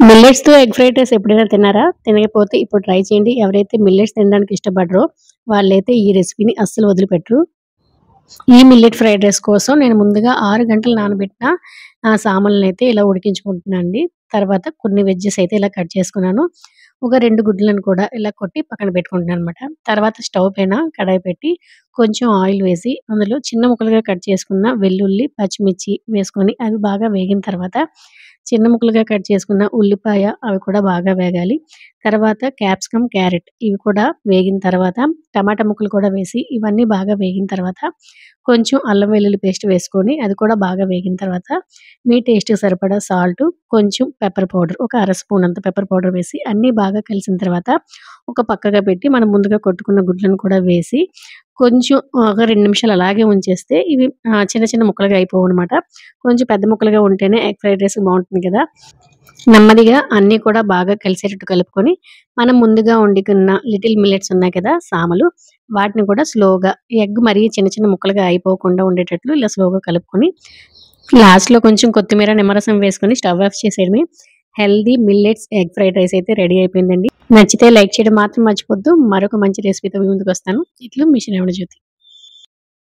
మిల్లెట్స్‌తో egg fried rice ఎప్పుడైనా తిన్నారా? తినకపోతే ఇప్పుడు ట్రై చేయండి. ఎవరైతే మిల్లెట్స్ తినడానికి ఇష్టపడరో వాళ్ళైతే ఈ రెసిపీని అస్సలు వదిలిపెట్టరు. ఈ మిల్లెట్ ఫ్రైడ్ రైస్ కోసం నేను ముందుగా 6 గంటలు నానబెట్టిన సామలనైతే ఇలా ఉడికించుకుంటున్నానండి. తర్వాత కొన్ని వెజ్జెస్ అయితే ఇలా కట్ చేసుకున్నాను. ఒక 2 గుడ్లను కూడా ఇలా కొట్టి పక్కన పెట్టుకుంటున్నాననమాట. తర్వాత స్టవ్ పైన కడాయి పెట్టి కొంచెం ఆయిల్ వేసి అందులో చిన్న ముక్కలుగా కట్ చేసుకున్న వెల్లుల్లి, పచ్చిమిర్చి వేసుకొని అవి బాగా వేగిన తర్వాత చిన్న ముక్కలుగా కట్ చేసుకున్న ఉల్లిపాయ అవి కూడా బాగా వేగాలి. తర్వాత క్యాప్సికమ్, క్యారెట్ ఇవి కూడా వేగిన తర్వాత టమాటా ముక్కలు కూడా వేసి ఇవన్నీ బాగా వేగిన తర్వాత కొంచెం అల్లం వెల్లుల్లి పేస్ట్ వేసుకొని అది కూడా బాగా వేగిన తర్వాత మీ టేస్ట్‌కి సరిపడా సాల్టు, కొంచెం పెప్పర్ పౌడర్ ఒక అర స్పూన్ అంత పెప్పర్ పౌడర్ వేసి అన్నీ బాగా కలిసిన తర్వాత ఒక పక్కగా పెట్టి మనం ముందుగా కొట్టుకున్న గుడ్లను కూడా వేసి కొంచెం ఒక 2 నిమిషాలు అలాగే ఉంచేస్తే ఇవి చిన్న చిన్న ముక్కలుగా అయిపోవనమాట. కొంచెం పెద్ద ముక్కలుగా ఉంటేనే ఎగ్ ఫ్రైడ్ రైస్ బావుంటుంది కదా! నెమ్మదిగా అన్నీ కూడా బాగా కలిసేటట్టు కలుపుకొని, మనం ముందుగా వండుకున్న లిటిల్ మిల్లెట్స్ ఉన్నాయి కదా! సామలు వాటిని కూడా స్లోగా ఎగ్ మరీ చిన్న చిన్న ముక్కలుగా అయిపోకుండా ఉండేటట్లు ఇలా స్లోగా కలుపుకొని, లాస్ట్‌లో కొంచెం కొత్తిమీర, నిమ్మరసం వేసుకొని స్టవ్ ఆఫ్ చేసేయడమే. Healthy millets egg fried rice అయితే రెడీ అయిపోయిందండి. నచ్చితే లైక్ చేయడం మాత్రం మర్చిపోద్దు. మరొక మంచి రెసిపీతో మీ ముందుకొస్తాను. ఇట్లు మీ శ్రావణజ్యోతి.